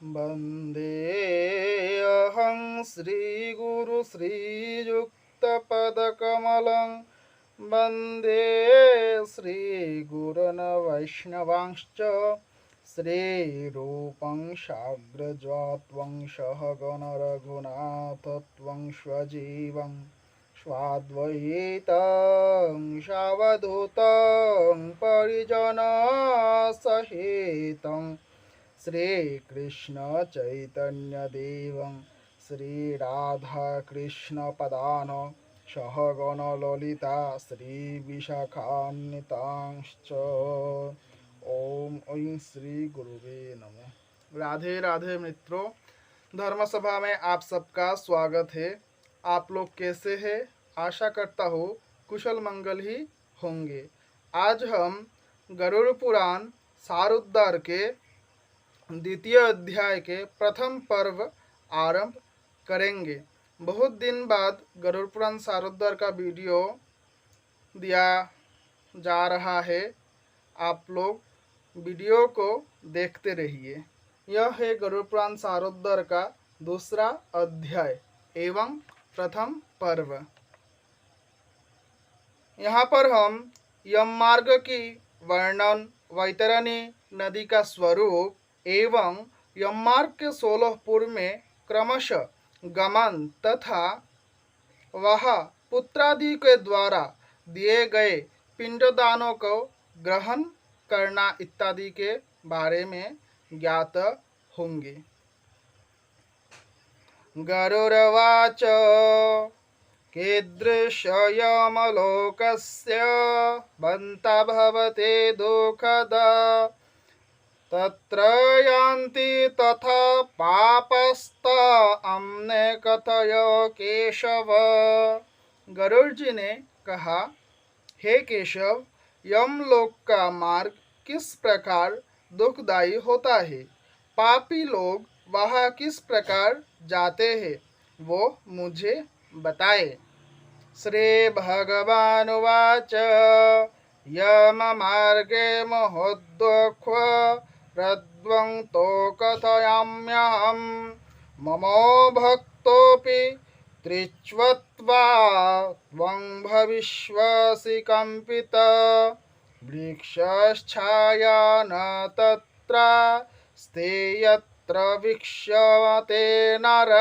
वन्देऽहं श्रीगुरु श्रीयुक्तपदकमलं वन्दे श्रीगुरुन् वैष्णवांश्च श्रीरूपं साग्रजात्वं सहगणरघुनाथत्वं स्वजीवं स्वाद्वैतं सावधूतं परिजनसहितं श्रीकृष्ण चैतन्यदेवं श्रीराधाकृष्णपदान सहगण ललिता श्रीविशाखान्वितांश्च। ओम ऐं श्री गुरुवे नमः। राधे राधे मित्रों, धर्म सभा में आप सबका स्वागत है। आप लोग कैसे हैं? आशा करता हूँ कुशल मंगल ही होंगे। आज हम गरुड़ पुराण सारोद्धार के द्वितीय अध्याय के प्रथम पर्व आरंभ करेंगे। बहुत दिन बाद गरुड़ पुराण सारोद्धार का वीडियो दिया जा रहा है। आप लोग वीडियो को देखते रहिए। यह है गरुड़ पुराण सारोद्धार का दूसरा अध्याय एवं प्रथम पर्व। यहाँ पर हम यम मार्ग की वर्णन, वैतरणी नदी का स्वरूप एवं यम मार्ग के 16 पूर्व में क्रमशः गमन तथा वह पुत्रादि के द्वारा दिए गए पिंडदानों को ग्रहण करना इत्यादि के बारे में ज्ञात होंगे। गरुड़वाच कीदृशयमलोकस्य बन्ता भवते दुःखदा तत्र यान्ति तथा पापस्ता अम्ने कथय केशव। गरुड़ जी ने कहा, हे केशव, यमलोक का मार्ग किस प्रकार दुखदायी होता है, पापी लोग वहाँ किस प्रकार जाते हैं, वो मुझे बताए। श्री भगवानुवाच यम मार्गे महोद्वक्ष प्रद्वंतो कथयाम्यहं ममो भक्तोऽपि त्रिच्वत्वा त्वं भविष्यसि कंपित वृक्षच्छाया न तत्र स्थे वीक्ष्यते नर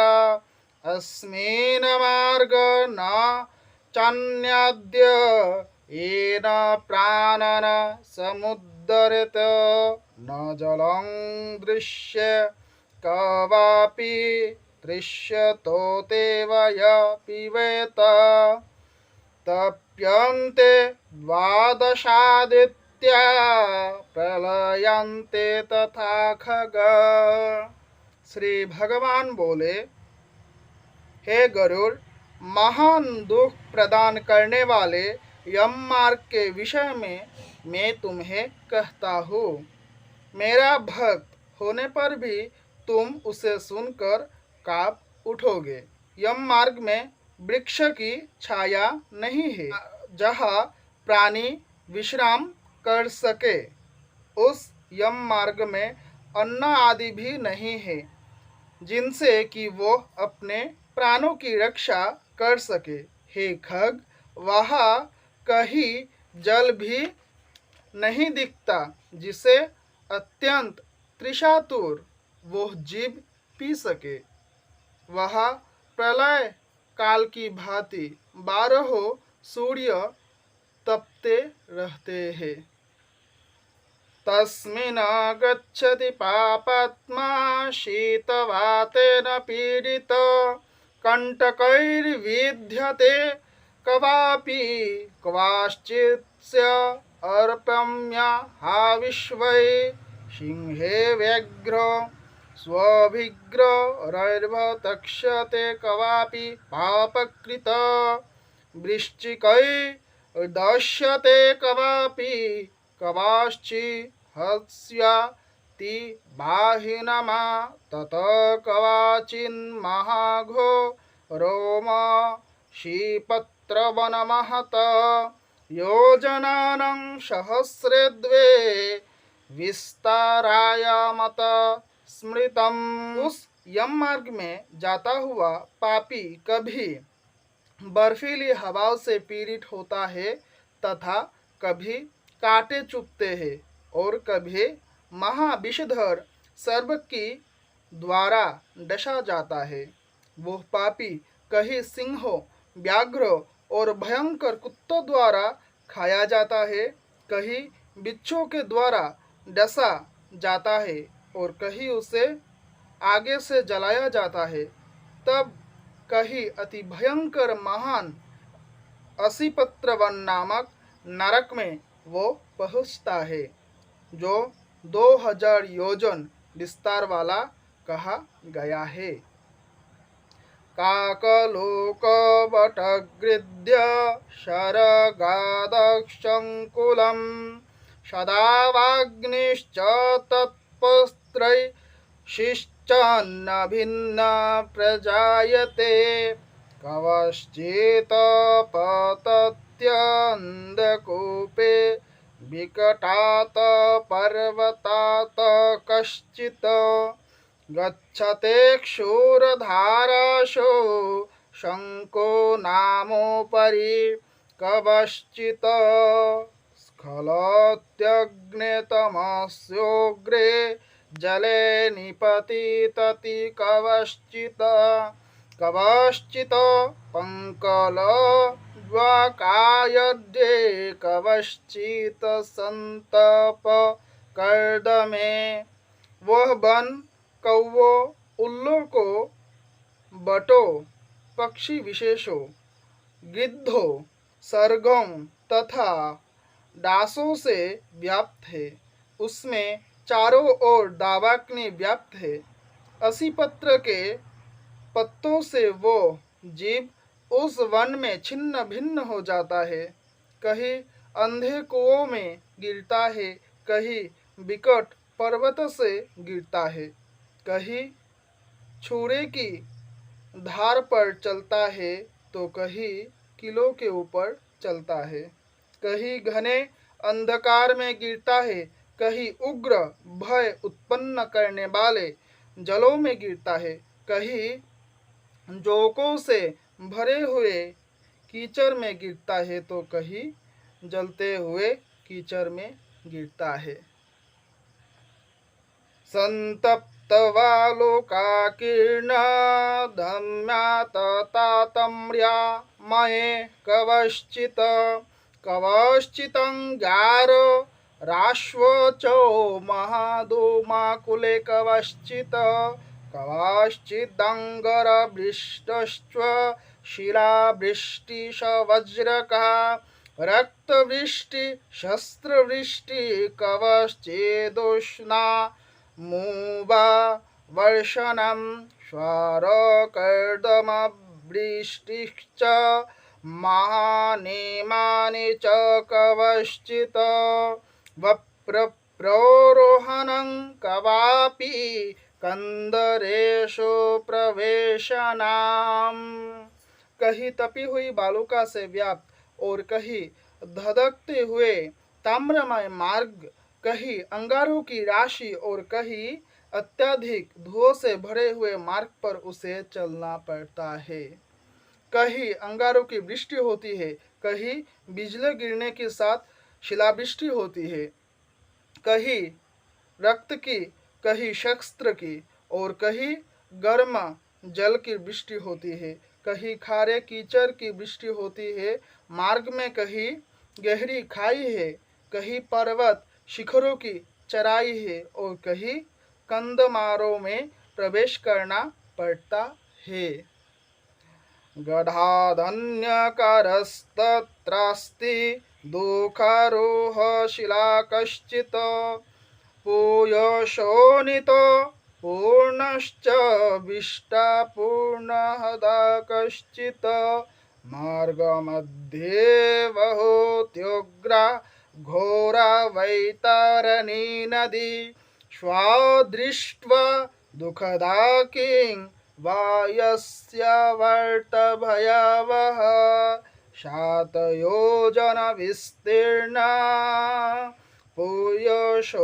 अस्मिन् मार्ग न चान्यद्य येन प्राणन समुद्धरेत न जलं दृश्य कवापि दृश्यतो तेवय पिबेत तप्यन्ते द्वादशादित्या प्रलयन्ते तथा खग। श्री भगवान बोले, हे गरुड़, महान दुख प्रदान करने वाले यम मार्ग के विषय में मैं तुम्हें कहता हूँ। मेरा भक्त होने पर भी तुम उसे सुनकर कांप उठोगे। यम मार्ग में वृक्ष की छाया नहीं है जहाँ प्राणी विश्राम कर सके। उस यम मार्ग में अन्न आदि भी नहीं है जिनसे कि वो अपने प्राणों की रक्षा कर सके। हे खग, वहाँ कहीं जल भी नहीं दिखता जिसे अत्यंत त्रिशातुर वो जीव पी सके। वहाँ प्रलय काल की भांति 12 सूर्य तपते रहते हैं। तस्मिन् गच्छति पापात्मा शीतवातेन पीडित कंटकैर्विद्यते कवापि क्वाश्चित्स्य अर्पम्य हाविश्वै सिंहे व्यग्र स्वभिग्रैर्भतक्ष्यते कवापि पापकृत वृश्चिकैर्दश्यते कवापि कवाश्चिहत्स्यति बाहिनमा तत कवाचिन्महाघो रोम शीपत्रवनमहत योजनानं सहस्रे द्वे विस्ताराय मत स्मृतम्। उस यम मार्ग में जाता हुआ पापी कभी बर्फीली हवाओं से पीड़ित होता है तथा कभी कांटे चुभते हैं और कभी महाविषधर सर्प की द्वारा डसा जाता है। वो पापी कहीं सिंहों, व्याघ्रों और भयंकर कुत्तों द्वारा खाया जाता है, कहीं बिच्छू के द्वारा डसा जाता है और कहीं उसे आगे से जलाया जाता है। तब कहीं अति भयंकर महान असीपत्र वन नामक नरक में वो पहुंचता है, जो 2000 योजन विस्तार वाला कहा गया है। काकलोकवटगृध्य शरगादशङ्कुलं सदा वाग्निश्च तत्पस्त्रैशिश्चन्न भिन्न प्रजायते कवश्चित् पतत्यन्धकूपे विकटात् पर्वतात् कश्चित् गच्छते क्षूरधारासु शङ्को नामोपरि कवश्चित् स्खलत्यग्नितमस्योग्रे जले निपतितति कवश्चित् कवश्चित् पङ्कलज्वाकायध्ये कवश्चित् सन्तपकर्दमे। वह वन कौवों, उल्लू को, बटों, पक्षी विशेषों, गिद्धों, सरगों तथा डांसों से व्याप्त है। उसमें चारों ओर दावाग्नि व्याप्त है। असी पत्र के पत्तों से वो जीव उस वन में छिन्न भिन्न हो जाता है। कहीं अंधे कुओं में गिरता है, कहीं विकट पर्वत से गिरता है, कहीं छुरे की धार पर चलता है तो कहीं किलों के ऊपर चलता है, कहीं घने अंधकार में गिरता है, कहीं उग्र भय उत्पन्न करने वाले जलों में गिरता है, कहीं जोकों से भरे हुए कीचड़ में गिरता है तो कहीं जलते हुए कीचड़ में गिरता है। संतप्तवालोकाकीर्णधम्याततातम्र्या मये कवश्चित् कवश्चिदङ्गारो राश्वोचो महाधूमाकुले कवश्चित् कवश्चिदङ्गरवृष्टश्च शिलावृष्टिशवज्रकः रक्तवृष्टि शस्त्रवृष्टि कवश्चिदुष्णा मूवा वर्षणं स्वारकर्दमवृष्टिश्च महानेमानि च कवश्चित् वप्रप्रोरोहणं कवापि कंदरेशु प्रवेशनाम। कहीं तपी हुई बालुका से व्याप्त और कहीं धधकते हुए ताम्रमय मार्ग, कहीं अंगारों की राशि और कहीं अत्यधिक धुओं से भरे हुए मार्ग पर उसे चलना पड़ता है। कहीं अंगारों की वृष्टि होती है, कहीं बिजली गिरने के साथ शिलावृष्टि होती है, कहीं रक्त की, कहीं शस्त्र की और कहीं गर्म जल की वृष्टि होती है, कहीं खारे कीचड़ की वृष्टि होती है। मार्ग में कहीं गहरी खाई है, कहीं पर्वत शिखरों की चराई है और कहीं कंदमारों में प्रवेश करना पड़ता है। गधाधन्यकरस्तत्रास्ति दुःखारोह शिला कश्चित् पूयशोनितो पूर्णश्च विष्टापूर्णहदा कश्चित् मार्गमध्ये वहोत्युग्रा घोरा वैतरणी नदी स्वादृष्ट्वा दुःखदा किं वायस्य वर्तभयावह शातयोजनविस्तीर्णा पूयशोणितवाहिनी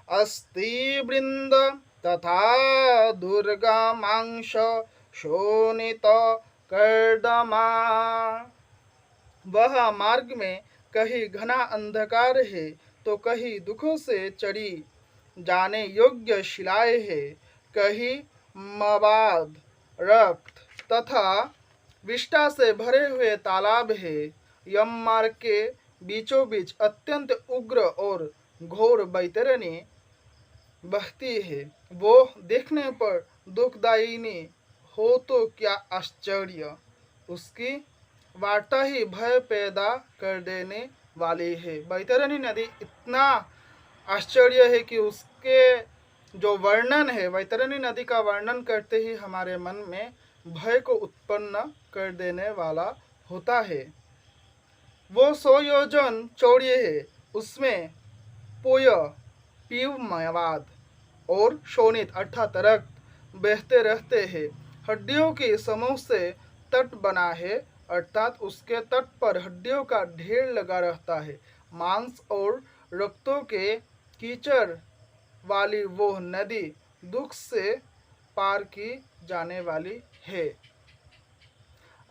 अस्ति वृंद तथा दुर्गमांश शोणित कर्दमा। वह मार्ग में कहीं घना अंधकार है तो कहीं दुखों से चढ़ी जाने योग्य शिलाएं है, कहीं मवाद रक्त तथा विष्ठा से भरे हुए तालाब है। यम मार्ग के बीचों बीच अत्यंत उग्र और घोर बैतरणी बहती है। वो देखने पर दुखदायिनी हो तो क्या आश्चर्य, उसकी वार्ता ही भय पैदा कर देने वाली है। बैतरणी नदी इतना आश्चर्य है कि उसके जो वर्णन है, बैतरणी नदी का वर्णन करते ही हमारे मन में भय को उत्पन्न कर देने वाला होता है। वो 100 योजन चौड़ी है, उसमें पोय पीवमवाद और शोणित अर्थात रक्त बहते रहते हैं। हड्डियों के समूह से तट बना है, अर्थात उसके तट पर हड्डियों का ढेर लगा रहता है। मांस और रक्तों के कीचड़ वाली वो नदी दुख से पार की जाने वाली है।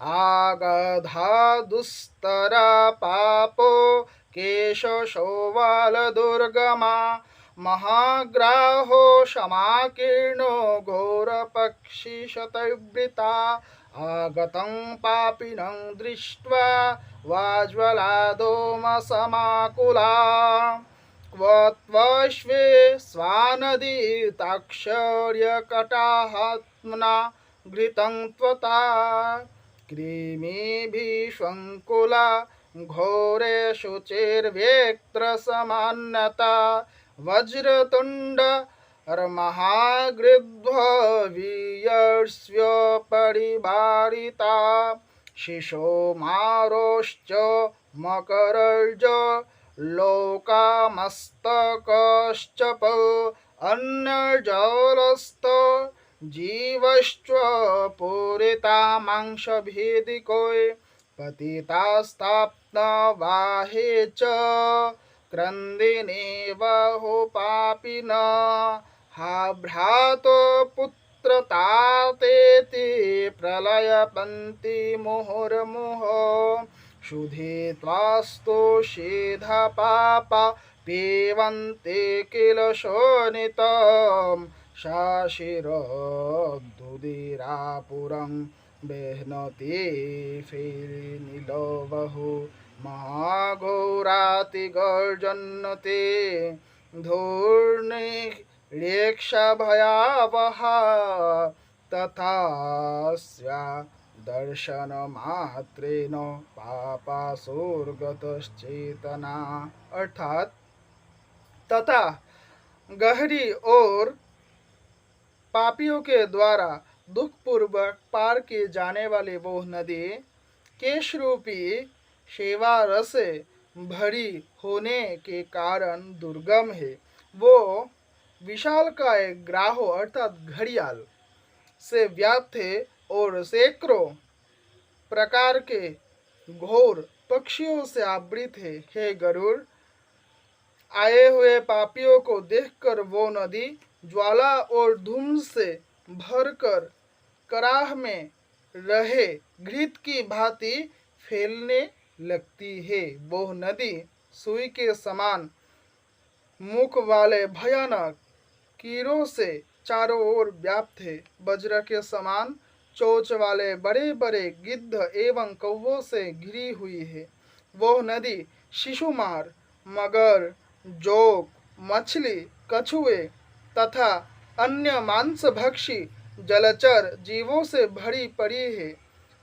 आगधा दुस्तरा पापो केश शोवाल दुर्गमा महाग्राहो क्षमाकीर्णो घोरपक्षी शतवृता आगतं पापिनं दृष्ट्वा वाज्वलादोमसमाकुला क्वत्वश्वे स्वानदीताक्षर्यकटाहात्मना घृतं त्वता कृमिभिषङ्कुला घोरे शुचिर्वेक्त्रसमान्यता वज्रतुण्ड महागृध्ववीयर्ष्य परिवारिता शिशोमारोश्च मकरर्ज लोकामस्तकश्चप अन्नजलस्त जीवश्च पूरिता मांसभेदिकोय पतितास्ताप्तवाहे च क्रन्दिने वहो पापिन हा भ्रातो पुत्रतातेति प्रलयपन्ति मुहुर्मुहुः शुधे त्वास्तोषेधा पापा पीवन्ते किल शोणितं शाशिरदुदिरापुरं बेह्नति फिरिनिलवहु महाघोरातिगर्जन्नते धूर्निरेक्षभयावहा तथा स्या दर्शनमात्रेण पापासुरगतश्चेतना। अर्थात तथा गहरी और पापियों के द्वारा दुखपूर्वक पार की जाने वाली वो नदी केश रूपी सेवा रस से भरी होने के कारण दुर्गम है। वो विशालकाय ग्राहो अर्थात घड़ियाल से व्याप्त है और सैकड़ों प्रकार के घोर पक्षियों से आवृत है। हे गरुड़, आए हुए पापियों को देखकर वो नदी ज्वाला और धूम से भरकर कराह में रहे घृत की भांति फैलने लगती है। वो नदी सुई के समान मुख वाले भयानक कीड़ों से चारों ओर व्याप्त है। वज्र के समान चोंच वाले बड़े बड़े गिद्ध एवं कौवों से घिरी हुई है। वो नदी शिशुमार, मगर, जोक, मछली, कछुए तथा अन्य मांसभक्षी जलचर जीवों से भरी पड़ी है।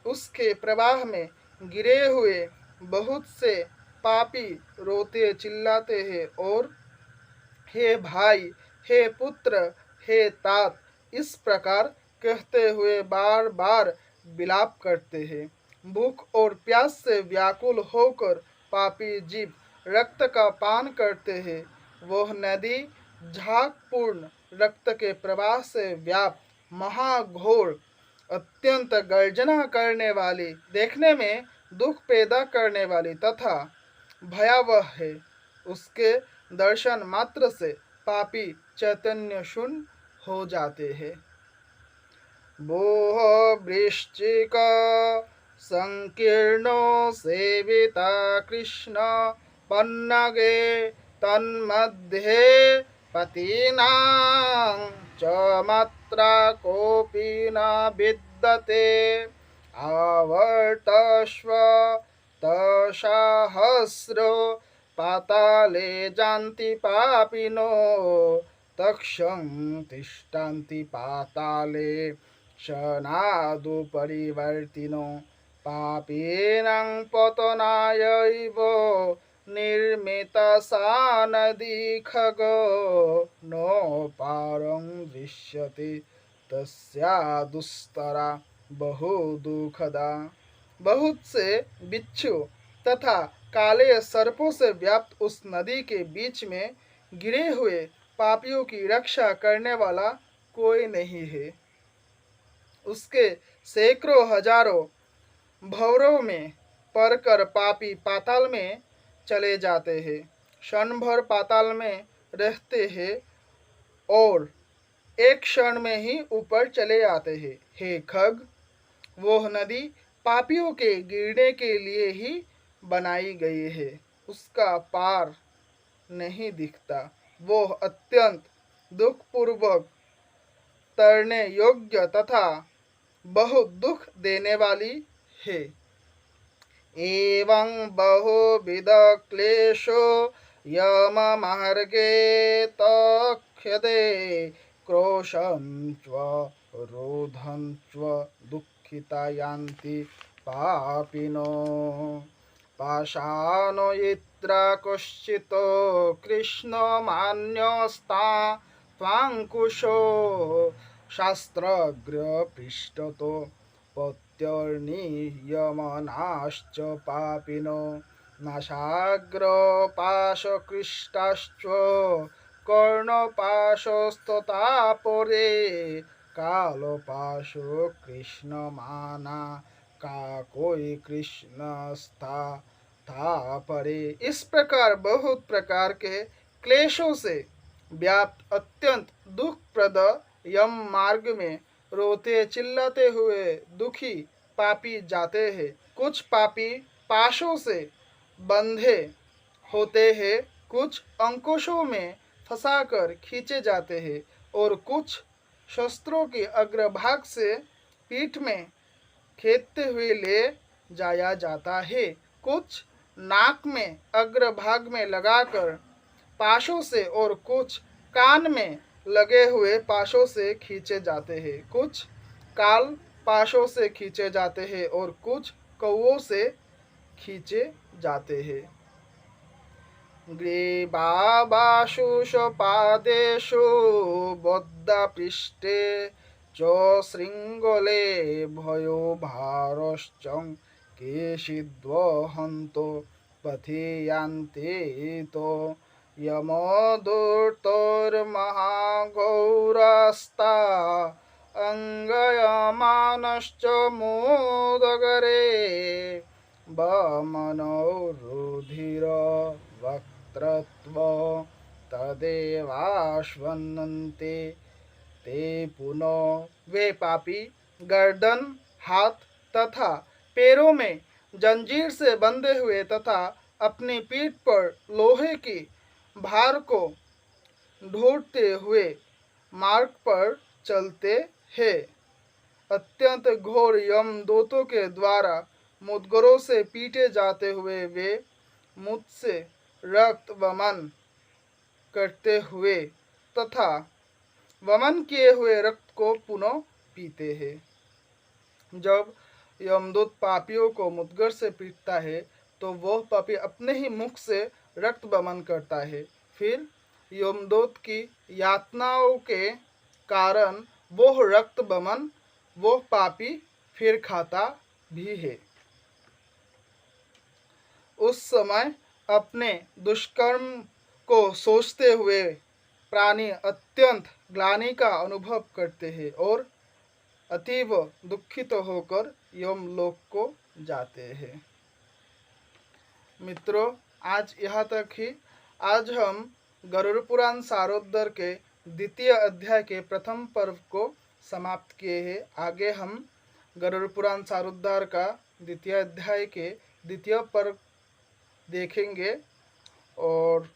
उसके प्रवाह में गिरे हुए बहुत से पापी रोते चिल्लाते हैं और हे भाई, हे पुत्र, हे तात इस प्रकार कहते हुए बार बार विलाप करते हैं। भूख और प्यास से व्याकुल होकर पापी जीव रक्त का पान करते हैं। वह नदी झागपूर्ण रक्त के प्रवाह से व्याप्त महाघोर अत्यंत गर्जना करने वाली, देखने में दुख पैदा करने वाली तथा भयावह है। उसके दर्शन मात्र से पापी चैतन्य शून्य हो जाते हैं। भूः वृश्चिक संकीर्णो सेविता कृष्ण पन्नगे तन्मध्ये पतीनां च मात्रा कोऽपि न विद्यते आवर्तस्व तसहस्रो पाताले जान्ति पापिनो तक्षं तिष्ठन्ति पाताले शनादुपरिवर्तिनो पापीनां पतनायैव निर्मितसा नदी खगो नोपारं दृश्यते तस्या दुस्तरा बहु दुखदा। बहुत से बिच्छू तथा काले सर्पों से व्याप्त उस नदी के बीच में गिरे हुए पापियों की रक्षा करने वाला कोई नहीं है। उसके सैकड़ों हजारों भंवरों में पड़कर पापी पाताल में चले जाते हैं, क्षण भर पाताल में रहते हैं और एक क्षण में ही ऊपर चले आते हैं। हे खग, वह नदी पापियों के गिरने के लिए ही बनाई गई है, उसका पार नहीं दिखता। वह अत्यंत दुखपूर्वक तैरने योग्य तथा बहुत दुख देने वाली है। एवं बहुविध क्लेशो यम मार्गे तख्यते क्रोशं च रोधं च दुःखिता यान्ति पापिनो पाषाणो यत्र कश्चित् कृष्णमान्यस्ता त्वाङ्कुशो शास्त्रग्रपृष्ठतो पत्यर्नियमनाश्च पापिनो नाशाग्रपाशकृष्टाश्च कर्णपाशस्तथापरे कालपाशो कृष्णमाना काकोई कृष्णस्था था परे। इस प्रकार बहुत प्रकार के क्लेशों से व्याप्त अत्यंत दुखप्रद यम मार्ग में रोते चिल्लाते हुए दुखी पापी जाते हैं। कुछ पापी पाशों से बंधे होते हैं, कुछ अंकुशों में फंसाकर खींचे जाते हैं और कुछ शस्त्रों के अग्रभाग से पीठ में खेदते हुए ले जाया जाता है। कुछ नाक में अग्रभाग में लगाकर पाशों से और कुछ कान में लगे हुए पाशों से खींचे जाते हैं। कुछ काल पाशों से खींचे जाते हैं और कुछ कौओं से खींचे जाते हैं। ग्रीवाबाशु पादेषु बद्धपृष्ठे च शृङ्गले भयो भारश्च केशिद्वहन्तो पथि यान्ति तो यमदूर्तोर्महाघोरस्ता अङ्गयमानश्च मोदगरे वमनो रुधिरवक्त्रत्व तदेवाश्वन्नन्ते ते पुनः। वे पापी गर्दन, हाथ तथा पैरों में जंजीर से बंधे हुए तथा अपनी पीठ पर लोहे की भार को ढोते हुए मार्ग पर चलते हैं। अत्यंत घोर यमदूतों के द्वारा मुद्गरों से पीटे जाते हुए वे मुझसे रक्त वमन करते हुए तथा वमन किए हुए रक्त को पुनः पीते हैं। जब यमदूत पापियों को मुद्गर से पीटता है तो वह पापी अपने ही मुख से रक्त वमन करता है। फिर यमदूत की यातनाओं के कारण वह रक्त वमन वह पापी फिर खाता भी है। उस समय अपने दुष्कर्म को सोचते हुए प्राणी अत्यंत ग्लानि का अनुभव करते हैं और अतीव दुखित होकर यमलोक को जाते हैं। मित्रों, आज यहाँ तक ही। आज हम गरुड़ पुराण सारोद्धार के द्वितीय अध्याय के प्रथम पर्व को समाप्त किए हैं। आगे हम गरुड़ पुराण सारोद्धार का द्वितीय अध्याय के द्वितीय पर्व देखेंगे और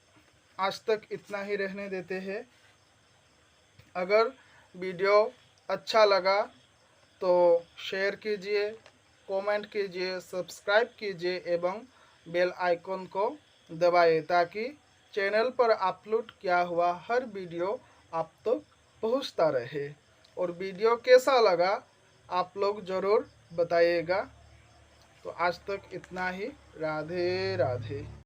आज तक इतना ही रहने देते हैं। अगर वीडियो अच्छा लगा तो शेयर कीजिए, कमेंट कीजिए, सब्सक्राइब कीजिए एवं बेल आइकन को दबाइए ताकि चैनल पर अपलोड किया हुआ हर वीडियो आप तक पहुंचता रहे। और वीडियो कैसा लगा आप लोग ज़रूर बताइएगा। तो आज तक इतना ही। राधे राधे।